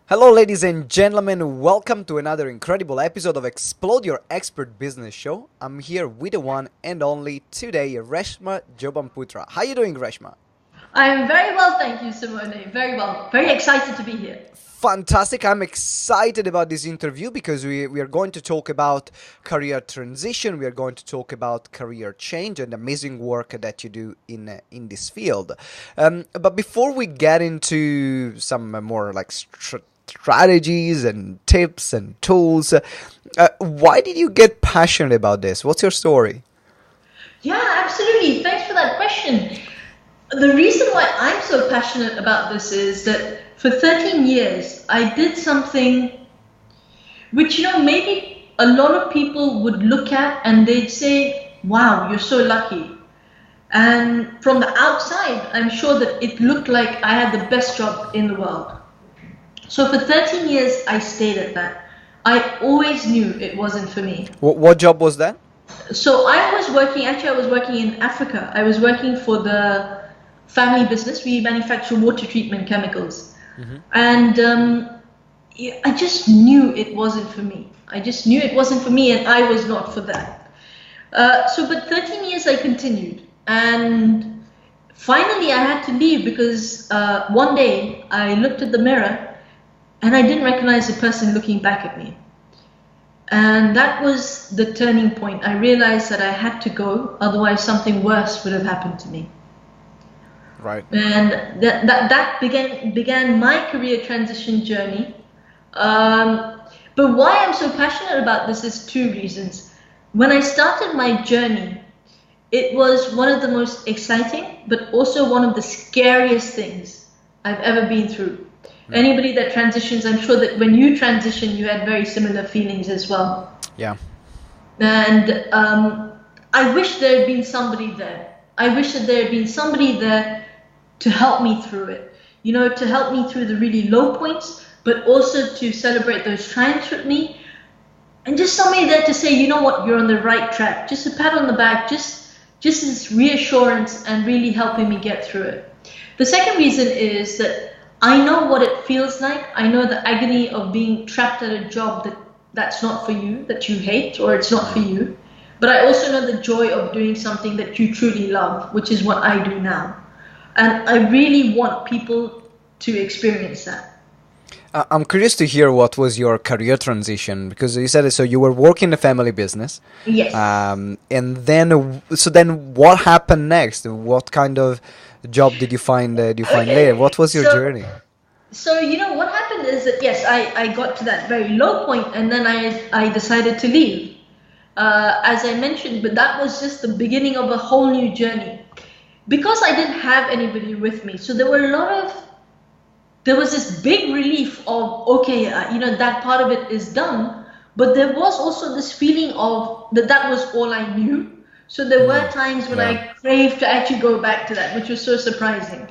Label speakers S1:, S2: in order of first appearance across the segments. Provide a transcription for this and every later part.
S1: Hello, ladies and gentlemen. Welcome to another incredible episode of Explode Your Expert Business Show. I'm here with the one and only today, Reshma Jobanputra. How are you doing, Reshma?
S2: I'm very well, thank you, Simone. Very well. Very excited to be here.
S1: Fantastic. I'm excited about this interview because we are going to talk about career transition. We are going to talk about career change and amazing work that you do in this field. But before we get into some more like strategies and tips and tools, why did you get passionate about this? What's your story?
S2: Yeah, absolutely. Thanks for that question. The reason why I'm so passionate about this is that for 13 years, I did something which, maybe a lot of people would look at and they'd say, wow, you're so lucky. And from the outside, I'm sure that it looked like I had the best job in the world. So for 13 years, I stayed at that. I always knew it wasn't for me.
S1: What job was that?
S2: So I was working in Africa. I was working for the family business. We manufacture water treatment chemicals. And I just knew it wasn't for me. And I was not for that. But 13 years I continued. And finally I had to leave because one day I looked at the mirror and I didn't recognize the person looking back at me. And that was the turning point. I realized that I had to go, otherwise something worse would have happened to me.
S1: Right.
S2: And that began my career transition journey. But why I'm so passionate about this is two reasons. When I started my journey, it was one of the most exciting, but also one of the scariest things I've ever been through. Anybody that transitions, I'm sure that when you transition, you had very similar feelings as well.
S1: Yeah.
S2: And I wish there had been somebody there. I wish that there had been somebody there to help me through it, to help me through the really low points, but also to celebrate those triumphs with me. And just somebody there to say, you know what, you're on the right track. Just a pat on the back, just this reassurance and really helping me get through it. The second reason is that I know what it feels like. I know the agony of being trapped at a job that's not for you, that you hate, or it's not for you. But I also know the joy of doing something that you truly love, which is what I do now. And I really want people to experience that.
S1: I'm curious to hear what was your career transition, because you said so you were working in a family business.
S2: Yes.
S1: And then what happened next? What kind of job did you find later? What was your journey?
S2: So, what happened is that, yes, I got to that very low point and then I decided to leave. As I mentioned, but that was just the beginning of a whole new journey. Because I didn't have anybody with me, so there was this big relief of, okay, that part of it is done, but there was also this feeling of that was all I knew. So there were times when I craved to actually go back to that, which was so surprising.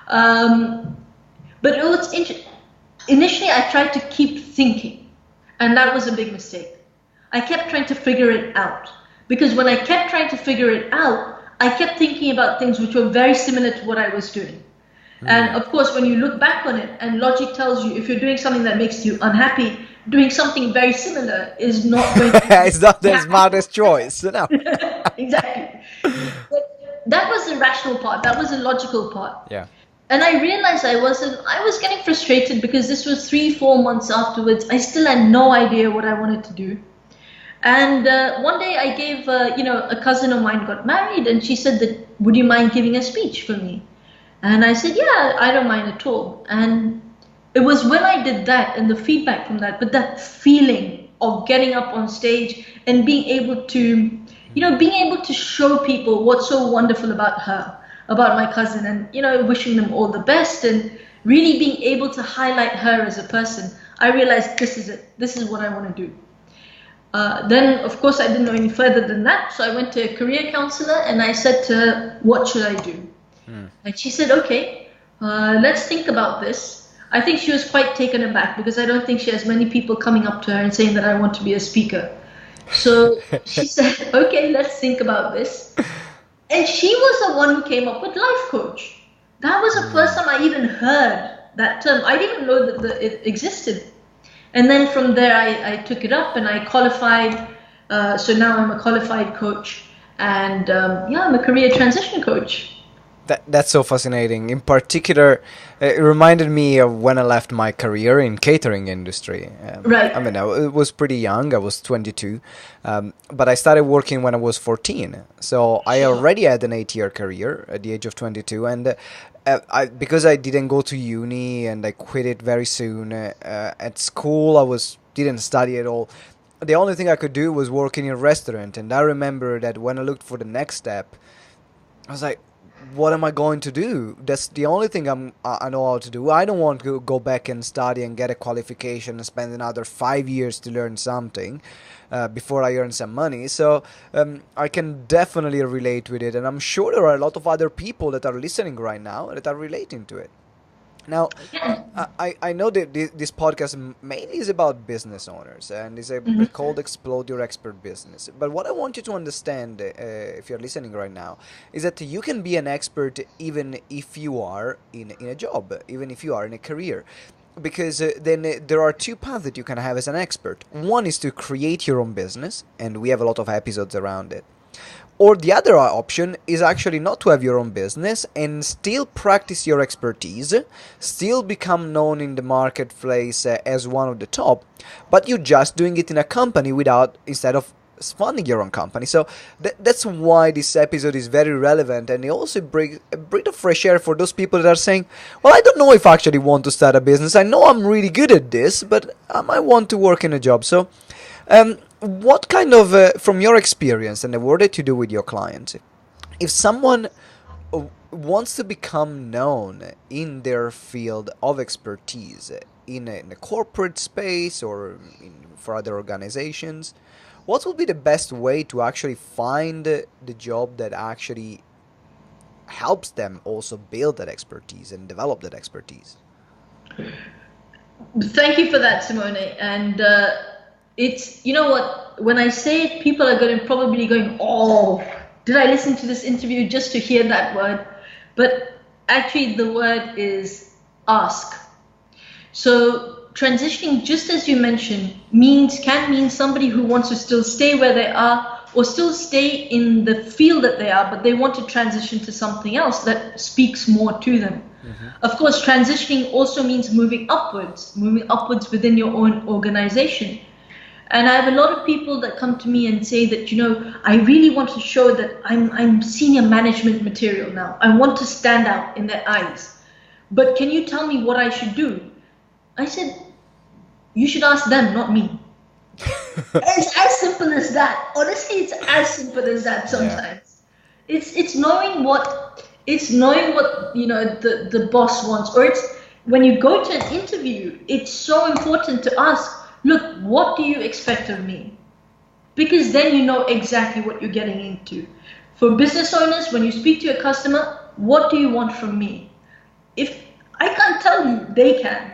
S2: But it was interesting. Initially, I tried to keep thinking, and that was a big mistake. I kept trying to figure it out, because when I kept trying to figure it out, I kept thinking about things which were very similar to what I was doing. And of course, when you look back on it, and logic tells you if you're doing something that makes you unhappy, doing something very similar is not going to
S1: it's not the smartest choice. No.
S2: Exactly. But that was the rational part. That was the logical part.
S1: Yeah.
S2: And I realized I was getting frustrated because this was 3-4 months afterwards. I still had no idea what I wanted to do. And one day I gave, a cousin of mine got married, and she said that, would you mind giving a speech for me? And I said, yeah, I don't mind at all. And it was when I did that and the feedback from that, but that feeling of getting up on stage and being able to show people what's so wonderful about her, about my cousin, and, wishing them all the best and really being able to highlight her as a person, I realized this is it. This is what I want to do. Then, of course, I didn't know any further than that. So I went to a career counselor and I said to her, what should I do? And she said, okay, let's think about this. I think she was quite taken aback because I don't think she has many people coming up to her and saying that I want to be a speaker. So she said, okay, let's think about this. And she was the one who came up with life coach. That was the first time I even heard that term. I didn't even know that it existed. And then from there, I took it up and I qualified. So now I'm a qualified coach, and yeah, I'm a career transition coach.
S1: That's so fascinating. In particular, it reminded me of when I left my career in catering industry.
S2: Right.
S1: I mean, I was pretty young. I was 22, but I started working when I was 14. So I
S2: Sure.
S1: already had an 8-year career at the age of 22, and because I didn't go to uni and I quit it very soon. At school, I was didn't study at all. The only thing I could do was work in a restaurant, and I remember that when I looked for the next step, I was like, what am I going to do? That's the only thing I know how to do. I don't want to go back and study and get a qualification and spend another 5 years to learn something before I earn some money. So I can definitely relate with it, and I'm sure there are a lot of other people that are listening right now that are relating to it. Now,
S2: Yeah.
S1: I know that this podcast mainly is about business owners and is called Explode Your Expert Business. But what I want you to understand, if you're listening right now, is that you can be an expert even if you are in a job, even if you are in a career. Because then there are two paths that you can have as an expert. One is to create your own business, and we have a lot of episodes around it. Or the other option is actually not to have your own business and still practice your expertise, still become known in the marketplace as one of the top, but you're just doing it in a company without, instead of funding your own company. So that's why this episode is very relevant, and it also brings a breath of fresh air for those people that are saying, well, I don't know if I actually want to start a business. I know I'm really good at this, but I might want to work in a job. So what kind of, from your experience and the work that you do with your clients, if someone wants to become known in their field of expertise in a corporate space or for other organizations, what would be the best way to actually find the job that actually helps them also build that expertise and develop that expertise?
S2: Thank you for that, Simone. And it's, you know what, when I say it, people are going to probably going, oh, did I listen to this interview just to hear that word? But actually, the word is ask. So transitioning, just as you mentioned, can mean somebody who wants to still stay where they are or still stay in the field that they are, but they want to transition to something else that speaks more to them. Of course, transitioning also means moving upwards within your own organization. And I have a lot of people that come to me and say that, I really want to show that I'm senior management material now. I want to stand out in their eyes. But can you tell me what I should do? I said, you should ask them, not me. It's as simple as that. Honestly, it's as simple as that sometimes. Yeah. It's knowing what the boss wants. Or it's when you go to an interview, it's so important to ask, look, what do you expect of me? Because then you know exactly what you're getting into. For business owners, when you speak to a customer, what do you want from me? If I can't tell you, they can.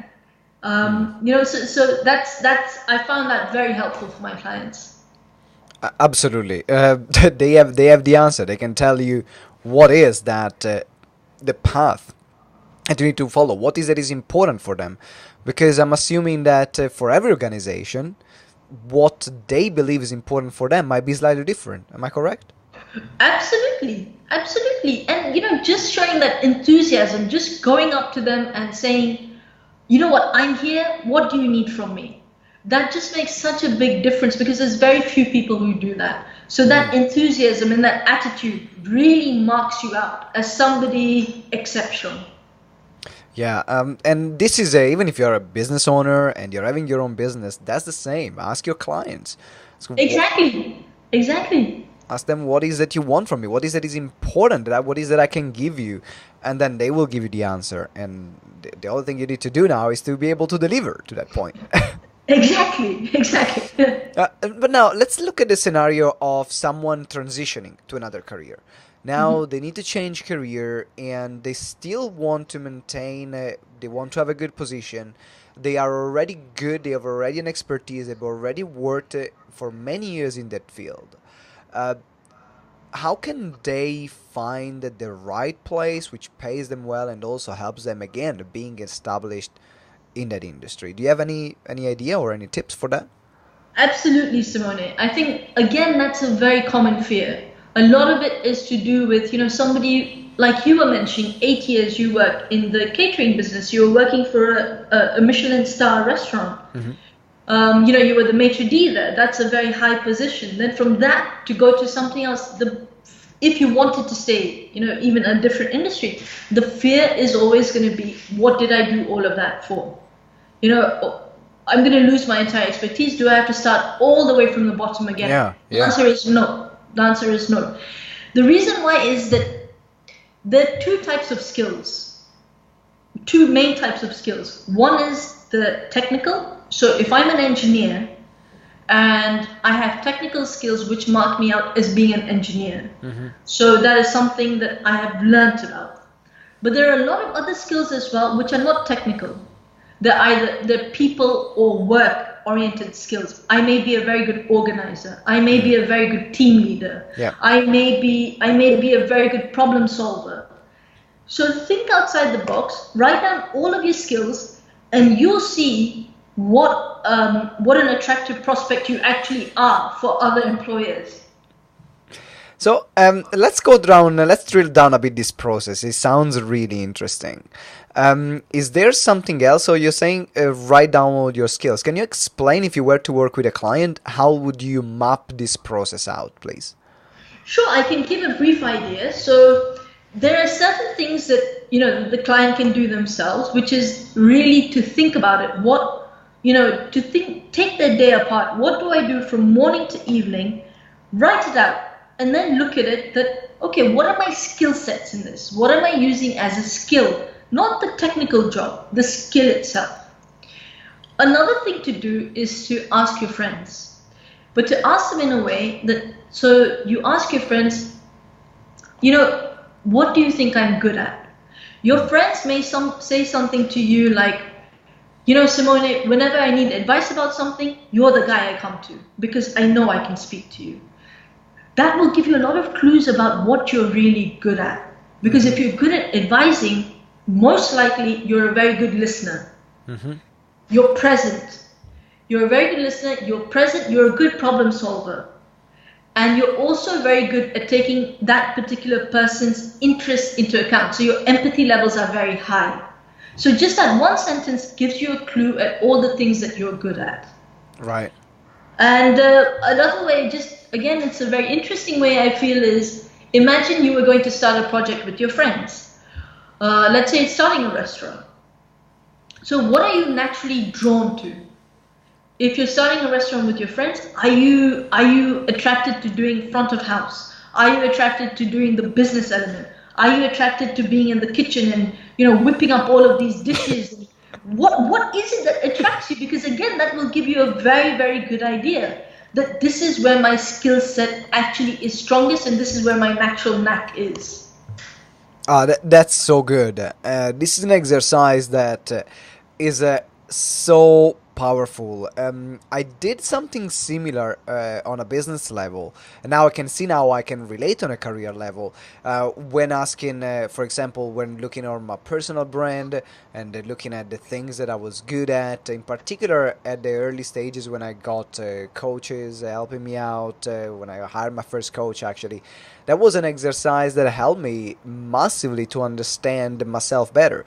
S2: So that's I found that very helpful for my clients.
S1: Absolutely, they have the answer. They can tell you what is that the path that you need to follow. What is that is important for them, because I'm assuming that for every organization, what they believe is important for them might be slightly different. Am I correct?
S2: Absolutely, and just showing that enthusiasm, just going up to them and saying, you know what, I'm here, what do you need from me? That just makes such a big difference, because there's very few people who do that. So that enthusiasm and that attitude really marks you out as somebody exceptional.
S1: Yeah, and this is even if you're a business owner and you're having your own business, that's the same. Ask your clients.
S2: Exactly.
S1: Ask them, what is that you want from me? What is that is important? What is that I can give you? And then they will give you the answer. And the other thing you need to do now is to be able to deliver to that point.
S2: Exactly.
S1: But now let's look at the scenario of someone transitioning to another career. Now they need to change career and they still want to maintain, they want to have a good position. They are already good, they have already an expertise, they've already worked for many years in that field. how can they find the right place which pays them well and also helps them again being established in that industry? Do you have any idea or any tips for that?
S2: Absolutely, Simone. I think, again, that's a very common fear. A lot of it is to do with, somebody like you were mentioning, 8 years you worked in the catering business. You were working for a Michelin star restaurant. You were the maitre d' there. That's a very high position. Then from that to go to something else, if you wanted to stay, even a different industry, the fear is always going to be, what did I do all of that for? I'm going to lose my entire expertise. Do I have to start all the way from the bottom again?
S1: Yeah.
S2: The answer is no. The answer is no. The reason why is that there are two types of skills, two main types of skills. One is the technical. So if I'm an engineer and I have technical skills which mark me out as being an engineer, so that is something that I have learnt about. But there are a lot of other skills as well which are not technical. They're people or work-oriented skills. I may be a very good organizer. I may be a very good team leader.
S1: Yeah.
S2: I may be a very good problem solver. So think outside the box. Write down all of your skills, and you'll see what an attractive prospect you actually are for other employers.
S1: So let's drill down a bit this process. It sounds really interesting. Is there something else? So you're saying write down all your skills. Can you explain, if you were to work with a client, how would you map this process out, please?
S2: Sure, I can give a brief idea. So there are certain things that the client can do themselves, which is really to think about it. Take their day apart. What do I do from morning to evening? Write it out. And then look at it okay, what are my skill sets in this? What am I using as a skill? Not the technical job, the skill itself. Another thing to do is to ask your friends. But to ask them in a way so you ask your friends, what do you think I'm good at? Your friends may say something to you like, Simone, whenever I need advice about something, you're the guy I come to because I know I can speak to you. That will give you a lot of clues about what you're really good at. Because if you're good at advising, most likely you're a very good listener. You're present. You're a very good listener. You're present. You're a good problem solver. And you're also very good at taking that particular person's interest into account. So your empathy levels are very high. So just that one sentence gives you a clue at all the things that you're good at.
S1: Right.
S2: And another way, again, it's a very interesting way I feel is, imagine you were going to start a project with your friends. Let's say it's starting a restaurant. So what are you naturally drawn to? If you're starting a restaurant with your friends, are you attracted to doing front of house? Are you attracted to doing the business element? Are you attracted to being in the kitchen and whipping up all of these dishes? What is it that attracts you? Because again, that will give you a very, very good idea that this is where my skill set actually is strongest and this is where my natural knack is.
S1: That's so good. This is an exercise that is so powerful. I did something similar on a business level, and now I can see how I can relate on a career level when asking, for example, when looking on my personal brand and looking at the things that I was good at, in particular at the early stages when I got coaches helping me out, when I hired my first coach actually. That was an exercise that helped me massively to understand myself better.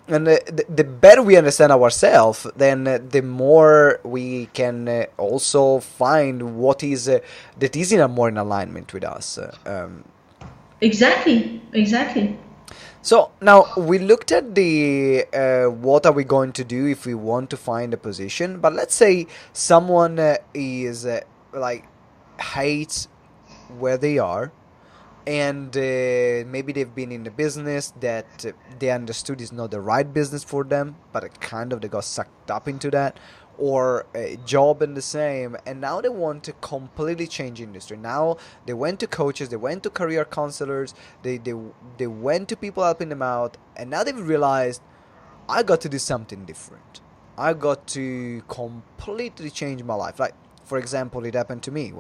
S1: And the better we understand ourselves, then the more we can also find what is that is more in alignment with us.
S2: Exactly.
S1: So now we looked at the what are we going to do if we want to find a position. But let's say someone is hates where they are. And maybe they've been in the business that they understood is not the right business for them, but they got sucked up into that, or a job in the same, and now they want to completely change industry. Now they went to coaches, they went to career counselors, they went to people helping them out, and now they've realized, I got to do something different. I got to completely change my life. Like, for example, it happened to me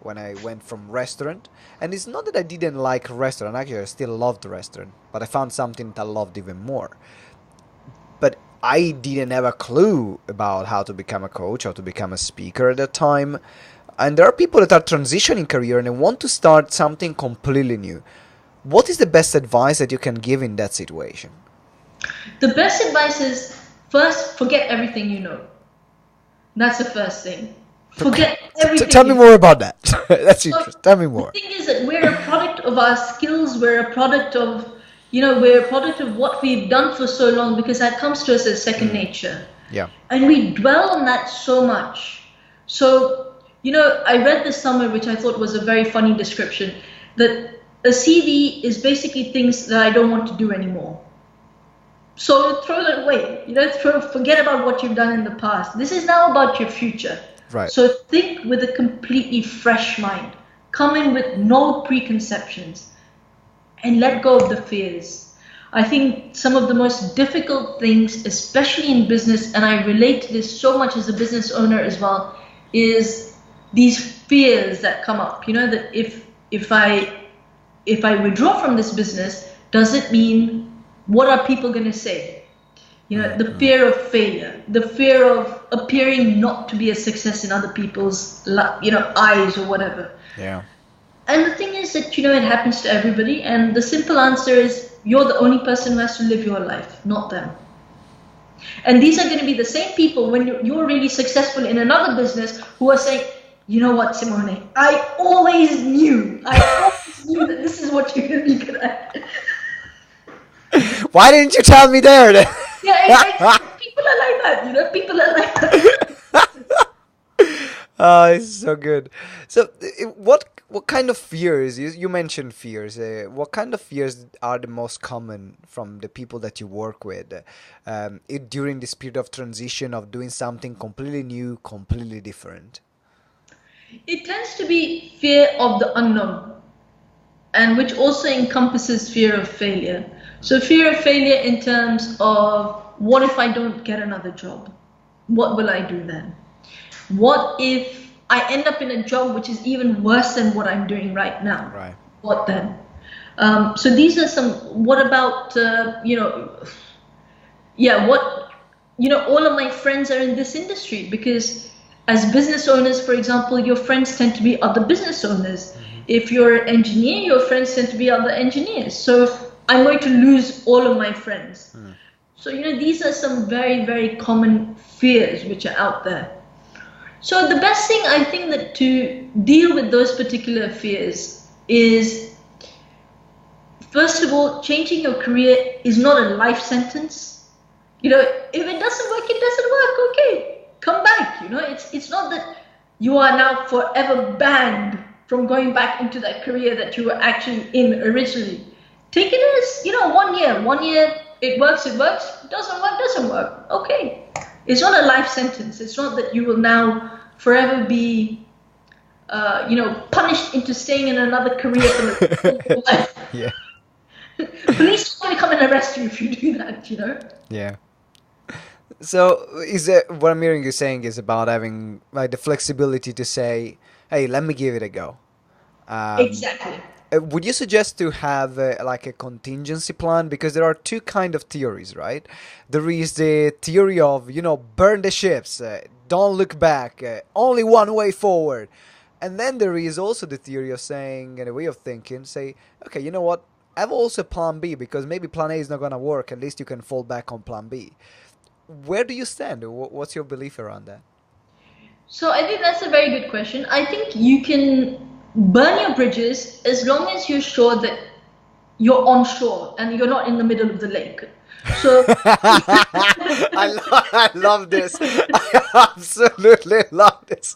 S1: when I went from restaurant. And it's not that I didn't like restaurant. Actually, I still loved the restaurant, but I found something that I loved even more. But I didn't have a clue about how to become a coach, how to become a speaker at that time. And there are people that are transitioning career and they want to start something completely new. What is the best advice that you can give in that situation?
S2: The best advice is, first, forget everything you know. That's the first thing. Forget everything.
S1: Tell me more about that. That's interesting. Tell me more.
S2: The thing is that we're a product of our skills. We're a product of, we're a product of what we've done for so long, because that comes to us as second nature.
S1: Yeah.
S2: And we dwell on that so much. So, I read this somewhere, which I thought was a very funny description, that a CV is basically things that I don't want to do anymore. So throw that away. Forget about what you've done in the past. This is now about your future.
S1: Right.
S2: So think with a completely fresh mind. Come in with no preconceptions and let go of the fears. I think some of the most difficult things, especially in business, and I relate to this so much as a business owner as well, is these fears that come up. That if I withdraw from this business, does it mean, what are people going to say? The fear of failure, the fear of appearing not to be a success in other people's, eyes or whatever.
S1: Yeah.
S2: And the thing is that, it happens to everybody. And the simple answer is, you're the only person who has to live your life, not them. And these are going to be the same people when you're really successful in another business who are saying, you know what, Simone, I always knew that this is what you're going to be good at.
S1: Why didn't you tell me there?
S2: Yeah, people are like that, people are like that.
S1: Oh, it's so good. So what kind of fears, you mentioned fears, what kind of fears are the most common from the people that you work with during this period of transition of doing something completely new, completely different?
S2: It tends to be fear of the unknown, and which also encompasses fear of failure. So fear of failure in terms of, what if I don't get another job? What will I do then? What if I end up in a job which is even worse than what I'm doing right now?
S1: Right.
S2: What then? So these are some, what about, all of my friends are in this industry, because as business owners, for example, your friends tend to be other business owners. Mm-hmm. If you're an engineer, your friends tend to be other engineers. So I'm going to lose all of my friends. Mm. So, these are some very, very common fears which are out there. So the best thing, I think, that to deal with those particular fears is, first of all, changing your career is not a life sentence. If it doesn't work, it doesn't work. Okay, come back. It's not that you are now forever banned from going back into that career that you were actually in originally. Take it as, 1 year. 1 year, it works, doesn't work. Okay. It's not a life sentence. It's not that you will now forever be, punished into staying in another career for the rest of your life.
S1: Yeah.
S2: Police are going to come and arrest you if you do that,
S1: Yeah. So what I'm hearing you saying is about having the flexibility to say, hey, let me give it a go.
S2: Exactly.
S1: Would you suggest to have a contingency plan? Because there are two kind of theories, right? There is the theory of, burn the ships, don't look back, only one way forward. And then there is also the theory of saying, and a way of thinking, say, okay, you know what? Have also plan B, because maybe plan A is not going to work. At least you can fall back on plan B. Where do you stand? What's your belief around that?
S2: So I think that's a very good question. I think you can burn your bridges as long as you're sure that you're on shore and you're not in the middle of the lake. So
S1: I love this. I absolutely love this.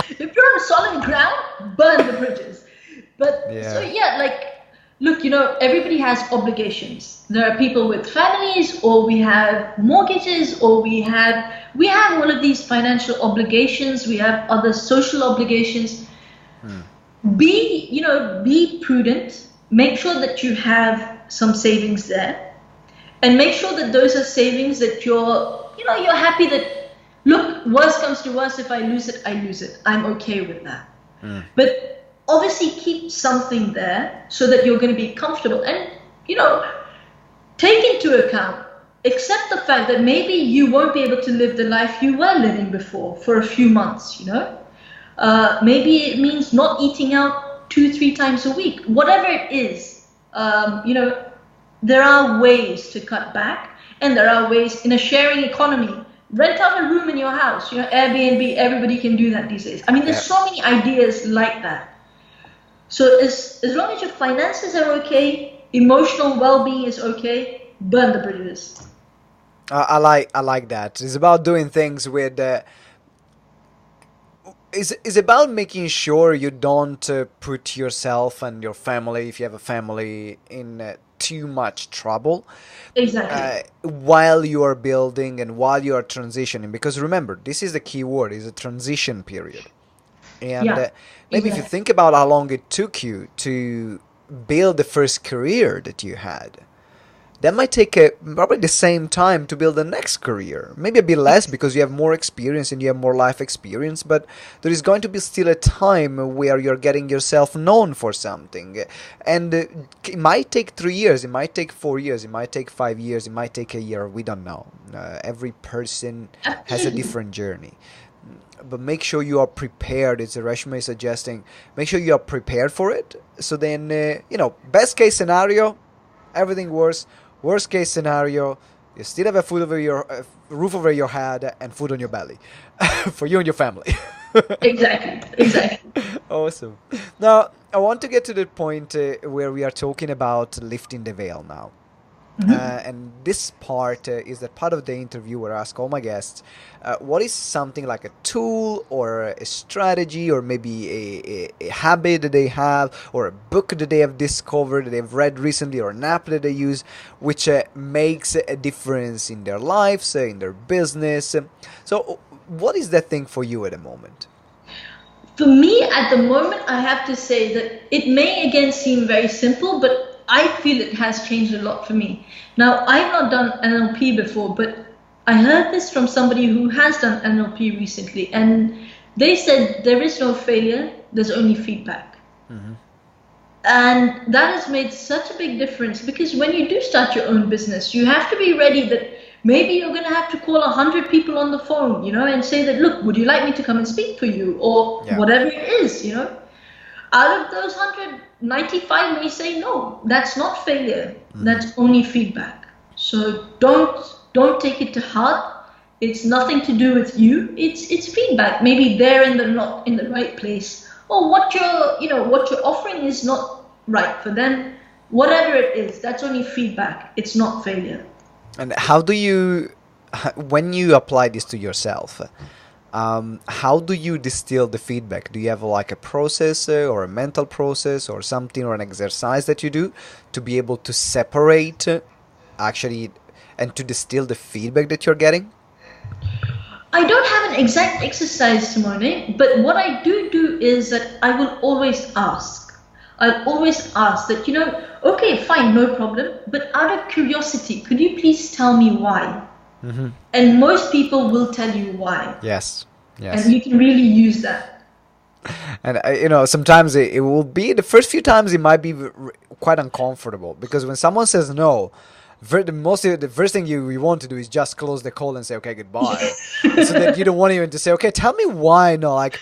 S2: If you're on solid ground, burn the bridges. But look, everybody has obligations. There are people with families, or we have mortgages, or we have all of these financial obligations. We have other social obligations. Be prudent. Make sure that you have some savings there, and make sure that those are savings that you're happy that, look, worst comes to worst, if I lose it, I lose it. I'm okay with that. But obviously keep something there so that you're going to be comfortable. And, you know, take into account, accept the fact that maybe you won't be able to live the life you were living before for a few months, you know. Maybe it means not eating out 2-3 times a week, whatever it is. You know, there are ways to cut back, and there are ways in a sharing economy. Rent out a room in your house, you know, Airbnb, everybody can do that these days. I mean, there's so many ideas like that. So as long as your finances are okay, emotional well-being is okay, burn the bridges.
S1: I like that. It's about doing things with. Is about making sure you don't put yourself and your family, if you have a family, in too much trouble.
S2: Exactly.
S1: While you are building and while you are transitioning, because remember, this is the key word: is a transition period. And maybe if you think about how long it took you to build the first career that you had, that might take probably the same time to build the next career. Maybe a bit less because you have more experience and you have more life experience, but there is going to be still a time where you're getting yourself known for something. And it might take 3 years, it might take 4 years, it might take 5 years, it might take a year, we don't know. Every person has a different journey. But make sure you are prepared. It's Reshma is suggesting, make sure you are prepared for it. So then, you know, best case scenario, everything works. Worst case scenario, you still have a food over your roof over your head and food on your belly for you and your family.
S2: Exactly.
S1: Awesome. Now, I want to get to the point where we are talking about lifting the veil now. And this part is that part of the interview where I ask all my guests, what is something like a tool or a strategy or maybe a habit that they have or a book that they have discovered, that they've read recently, or an app that they use, which makes a difference in their lives, in their business. So what is that thing for you at the moment?
S2: For me, at the moment, I have to say that it may again seem very simple, but I feel it has changed a lot for me. Now, I've not done NLP before, but I heard this from somebody who has done NLP recently, and they said there is no failure, there's only feedback. And that has made such a big difference, because when you do start your own business, you have to be ready that maybe you're going to have to call 100 people on the phone, you know, and say that, look, would you like me to come and speak for you, or whatever it is, you know. Out of those 100, 95 may say no, that's not failure, that's only feedback. So don't take it to heart. It's nothing to do with you. It's feedback. Maybe they're not in the right place, or what you're offering is not right for them. Whatever it is, that's only feedback. It's not failure.
S1: And how do you, when you apply this to yourself, how do you distill the feedback? Do you have like a process or a mental process or something, or an exercise that you do to be able to separate actually and to distill the feedback that you're getting?
S2: I don't have an exact exercise, Simone, but what I do is that I will always ask. I'll always ask that, you know, okay, fine, no problem, but out of curiosity, could you please tell me why? And most people will tell you why.
S1: Yes.
S2: And you can really use that.
S1: And you know, sometimes it will be, the first few times it might be quite uncomfortable, because when someone says no, the first thing you want to do is just close the call and say, okay, goodbye. So that you don't want even to say, okay, tell me why no, like,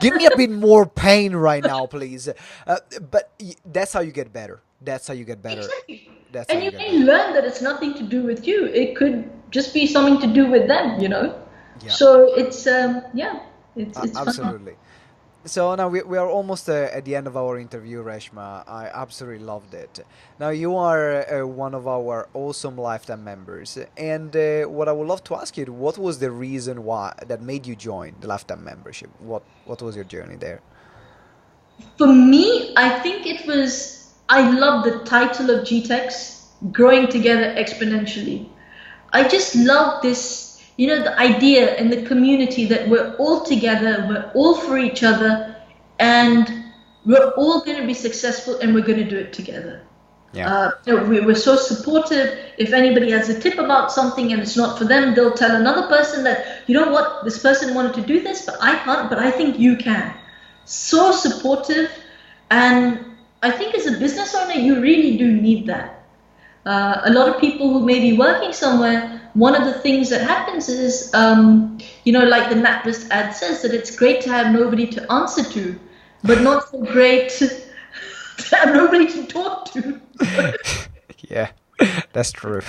S1: give me a bit more pain right now, please. But that's how you get better.
S2: Exactly. And you may learn that it's nothing to do with you. It could just be something to do with them, you know. So it's it's
S1: absolutely
S2: fun.
S1: So now we are almost at the end of our interview, Reshma. I absolutely loved it. Now you are one of our awesome lifetime members, and what I would love to ask you, what was the reason why that made you join the lifetime membership? What was your journey there?
S2: For me, I think it was, I love the title of GTeX, Growing Together Exponentially. I just love this, you know, the idea and the community that we're all together, we're all for each other, and we're all going to be successful, and we're going to do it together. We're so supportive. If anybody has a tip about something and it's not for them, they'll tell another person that, you know what, this person wanted to do this, but I can't, but I think you can. so supportive, and I think as a business owner, you really do need that. A lot of people who may be working somewhere, one of the things that happens is, like the NatWest ad says, that it's great to have nobody to answer to, but not so great to have nobody to talk to.
S1: Yeah, that's true.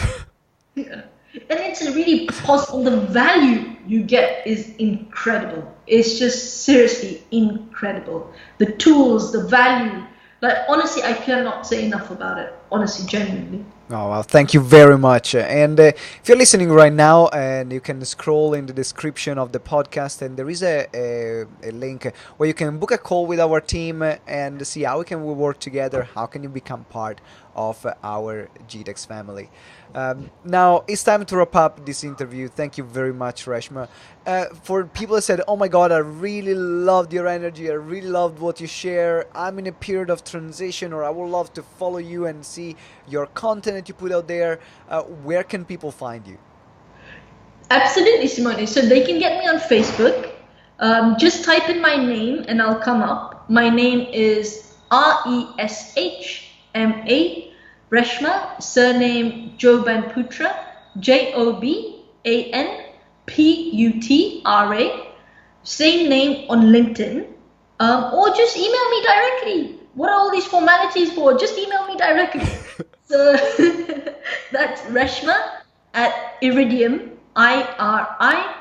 S2: Yeah. And it's a really positive. The value you get is incredible. It's just seriously incredible. The tools, the value. Like, honestly, I cannot say enough about it. Honestly, genuinely.
S1: Oh, well, thank you very much. And if you're listening right now, and you can scroll in the description of the podcast, and there is a link where you can book a call with our team and see how we can work together, how can you become part of our GTeX family. Now, it's time to wrap up this interview. Thank you very much, Reshma. For people that said, oh my God, I really loved your energy, I really loved what you share, I'm in a period of transition, or I would love to follow you and see your content that you put out there, where can people find you?
S2: Absolutely, Simone. So they can get me on Facebook. Just type in my name and I'll come up. My name is Reshma, Reshma, surname Jobanputra, Jobanputra. Same name on LinkedIn. Or just email me directly. What are all these formalities for? Just email me directly. So that's Reshma at Iridium, IRIDIUM,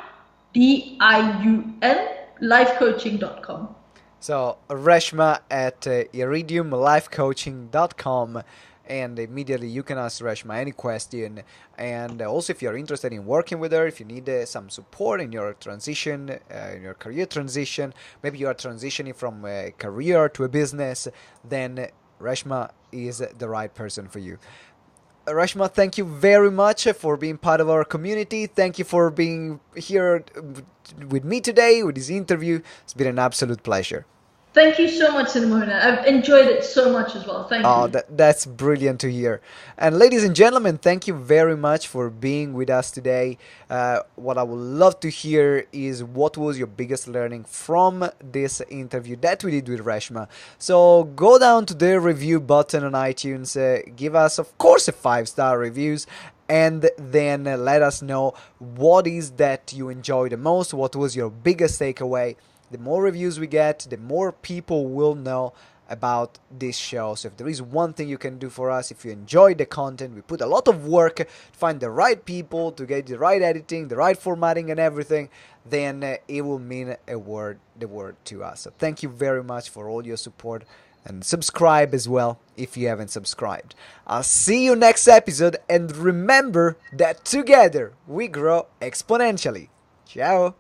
S2: lifecoaching.com.
S1: So Reshma at iridiumlifecoaching.com, and immediately you can ask Reshma any question. And also, if you're interested in working with her, if you need some support in your transition, in your career transition, maybe you are transitioning from a career to a business, then Reshma is the right person for you. Reshma, thank you very much for being part of our community. Thank you for being here with me today with this interview. It's been an absolute pleasure.
S2: Thank you so much, Simone. I've enjoyed it so much as well. Thank you.
S1: That's brilliant to hear. And ladies and gentlemen, thank you very much for being with us today. What I would love to hear is what was your biggest learning from this interview that we did with Reshma. So go down to the review button on iTunes, give us, of course, a 5-star reviews, and then let us know what is that you enjoy the most, what was your biggest takeaway. The more reviews we get, the more people will know about this show. So if there is one thing you can do for us, if you enjoy the content, we put a lot of work to find the right people, to get the right editing, the right formatting and everything, then it will mean the word to us. So thank you very much for all your support, and subscribe as well if you haven't subscribed. I'll see you next episode, and remember that together we grow exponentially. Ciao!